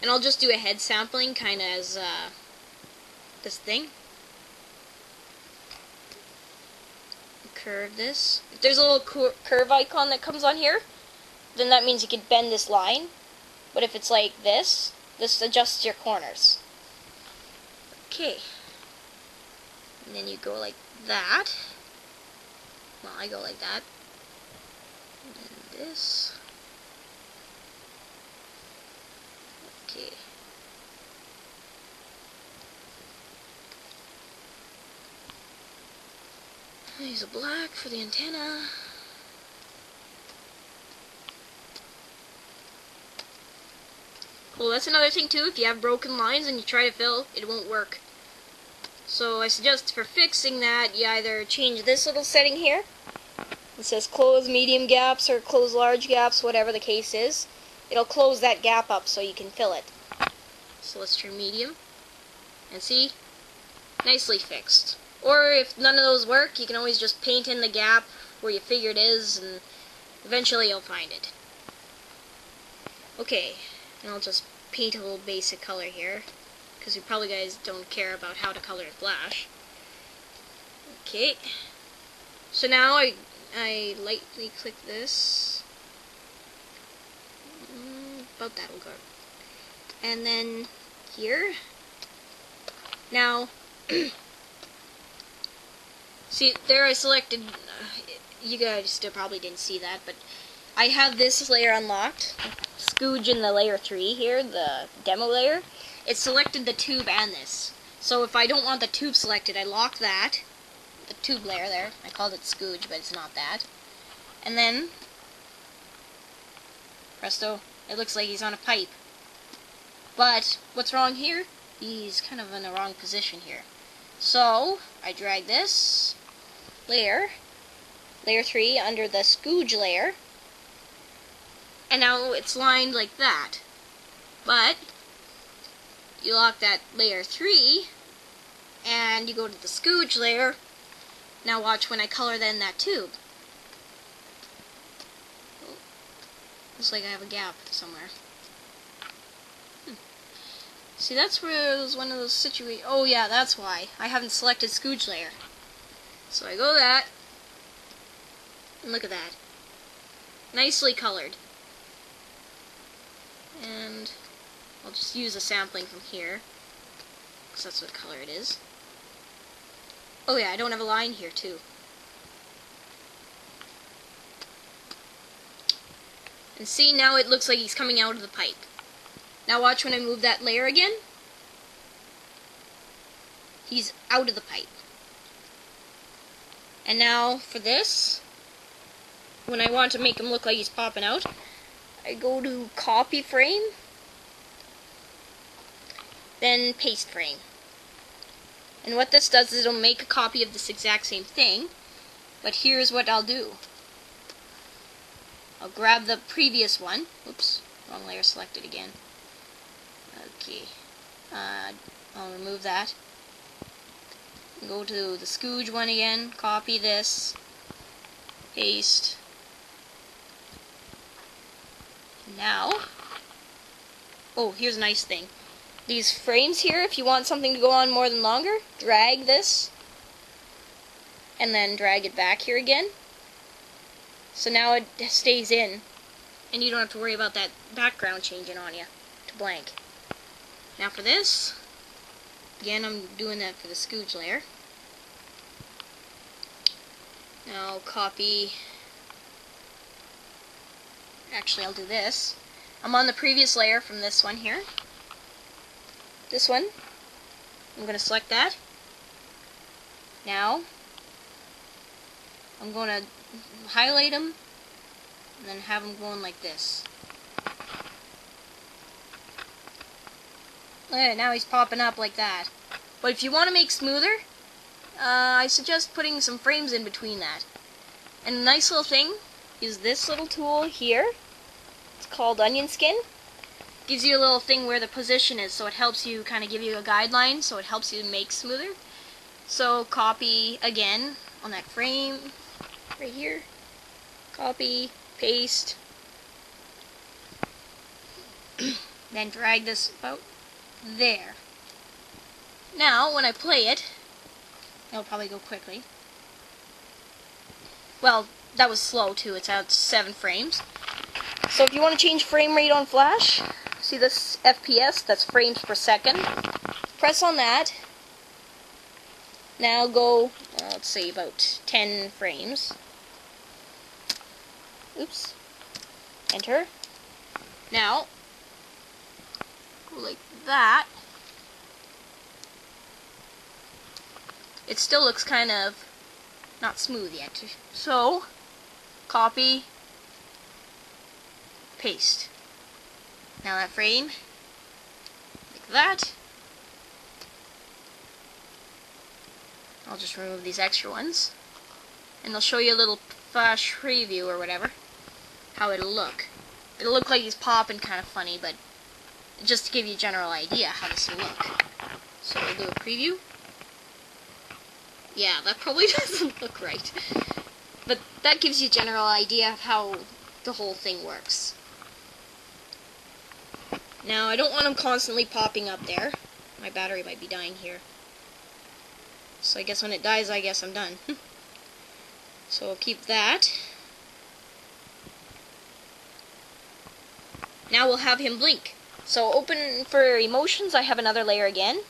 And I'll just do a head sampling, kind of as this thing. Curve this. If there's a little curve icon that comes on here, then that means you can bend this line. But if it's like this adjusts your corners. Okay. And then you go like that. Well, I go like that. And then this. Okay. Use a black for the antenna. Well, that's another thing too. If you have broken lines and you try to fill, it won't work. So I suggest for fixing that, you either change this little setting here. It says close medium gaps or close large gaps, whatever the case is. It'll close that gap up so you can fill it. So let's turn medium. And see? Nicely fixed. Or if none of those work, you can always just paint in the gap where you figure it is, and eventually you'll find it. Okay, and I'll just paint a little basic color here, because you probably guys don't care about how to color in Flash. Okay, so now I lightly click this. About that will go. And then here. Now, see, there I selected, you guys still probably didn't see that, but I have this layer unlocked. Scooge in the layer 3 here, the demo layer. It selected the tube and this. So if I don't want the tube selected, I lock that. The tube layer there. I called it Scooge, but it's not that. And then, presto, it looks like he's on a pipe. But, what's wrong here? He's kind of in the wrong position here. So, I drag this layer, layer 3, under the Scooge layer, and now it's lined like that. But, you lock that layer 3, and you go to the Scooge layer. Now watch when I color then that tube. Oh, looks like I have a gap somewhere. See, that's where it was one of those situations. Oh yeah, that's why. I haven't selected Scooge layer. So I go that, and look at that. Nicely colored. And I'll just use a sampling from here, because that's what color it is. Oh yeah, I don't have a line here too. And see, now it looks like he's coming out of the pipe. Now watch when I move that layer again. He's out of the pipe. And now for this, when I want to make him look like he's popping out, I go to copy frame, then paste frame. And what this does is it'll make a copy of this exact same thing, but here's what I'll do. I'll grab the previous one. Oops, wrong layer selected again. Okay, I'll remove that. Go to the Scooge one again, copy this, paste. Now, oh, here's a nice thing. These frames here, if you want something to go on more than longer, drag this, and then drag it back here again. So now it stays in, and you don't have to worry about that background changing on you to blank. Now for this, again I'm doing that for the Scooge layer. Now copy, actually I'll do this. I'm on the previous layer from this one here. This one, I'm going to select that. Now, I'm going to highlight them, and then have them going like this. Now he's popping up like that. But if you want to make smoother, I suggest putting some frames in between that. And a nice little thing is this little tool here. It's called onion skin. Gives you a little thing where the position is, so it helps you kind of give you a guideline, so it helps you make smoother. So copy again on that frame right here. Copy, paste. Then drag this about there. Now, when I play it, it'll probably go quickly. Well, that was slow too, it's at 7 frames. So if you want to change frame rate on Flash, see this FPS, that's frames per second. Press on that. Now go, let's say about 10 frames. Oops. Enter. Now, go like that. It still looks kind of not smooth yet. So, copy, paste. Now that frame, like that. I'll just remove these extra ones. And I'll show you a little Flash preview or whatever, how it'll look. It'll look like he's popping kind of funny, but just to give you a general idea how this will look. So we'll do a preview. Yeah, that probably doesn't look right. But that gives you a general idea of how the whole thing works. Now, I don't want him constantly popping up there. My battery might be dying here. So I guess when it dies, I guess I'm done. So we'll keep that. Now we'll have him blink. So open for emotions, I have another layer again.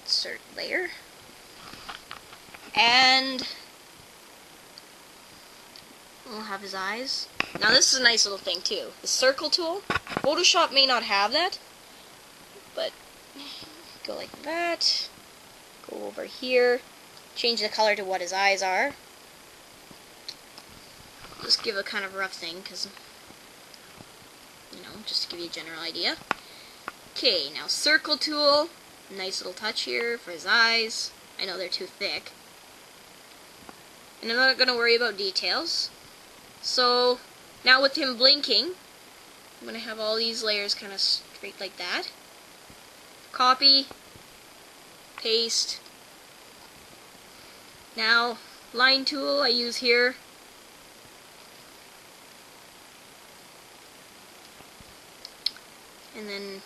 Insert layer. And we'll have his eyes. Now this is a nice little thing too. The circle tool. Photoshop may not have that, but go like that. Go over here. Change the color to what his eyes are. Just give a kind of rough thing, because, you know, just to give you a general idea. Okay, now circle tool. Nice little touch here for his eyes. I know they're too thick. And I'm not going to worry about details. So, now with him blinking, I'm going to have all these layers kind of straight like that. Copy. Paste. Now, line tool I use here. And then,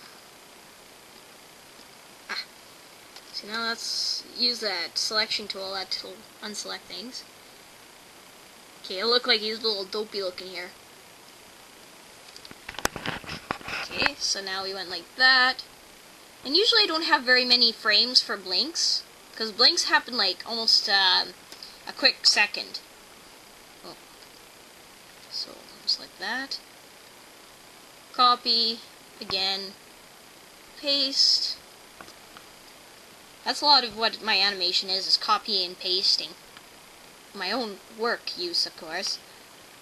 so now let's use that selection tool, that will unselect things. Okay, it'll look like he's a little dopey looking here. Okay, so now we went like that. And usually I don't have very many frames for blinks, because blinks happen like almost a quick second. Oh. So, just like that. Copy. Again, paste. That's a lot of what my animation is copying and pasting. My own work use, of course.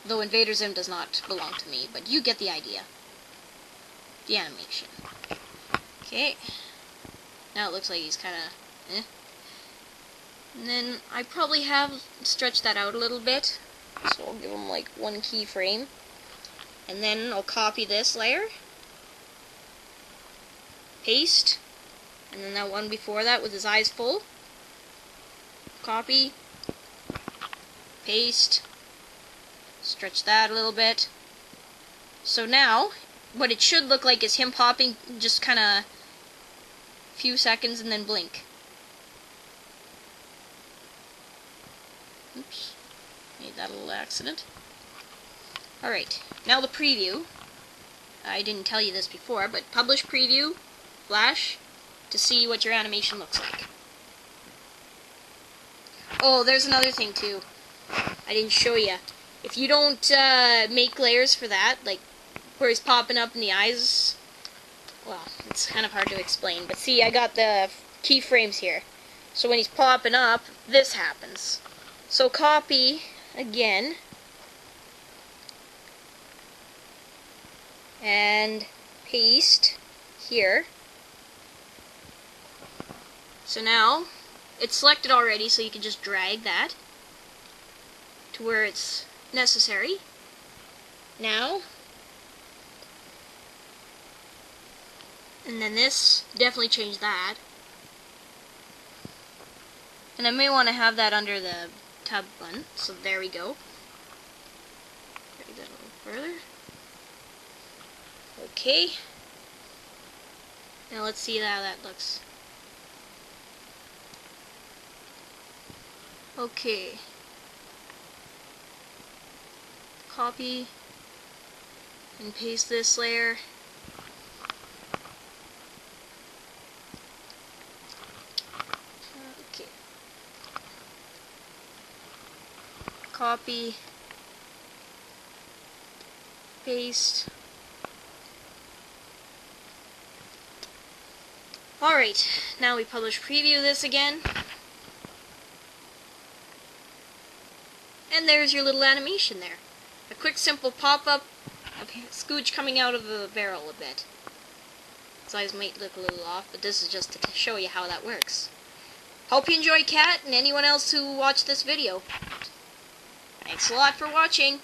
Though Invader Zim does not belong to me, but you get the idea. The animation. Okay. Now it looks like he's kind of, And then I probably have stretched that out a little bit. So I'll give him like 1 keyframe. And then I'll copy this layer. Paste, and then that one before that with his eyes full. Copy, paste, stretch that a little bit. So now, what it should look like is him popping just kind of few seconds and then blink. Oops, made that a little accident. Alright, now the preview. I didn't tell you this before, but publish preview. Flash to see what your animation looks like. Oh, there's another thing too. I didn't show you. If you don't make layers for that, like where he's popping up in the eyes, well, it's kind of hard to explain. But see, I got the keyframes here. So when he's popping up, this happens. So copy again. And paste here. So now, it's selected already, so you can just drag that to where it's necessary. Now, and then this, definitely change that. And I may want to have that under the tab button, so there we go. Drag that a little further. Okay, Now let's see how that looks. Okay. Copy and paste this layer. Okay. Copy, paste. Alright, now we publish preview this again. And there's your little animation there. A quick simple pop-up of Scooch coming out of the barrel a bit. His eyes might look a little off, but this is just to show you how that works. Hope you enjoyed, Cat, and anyone else who watched this video. Thanks a lot for watching.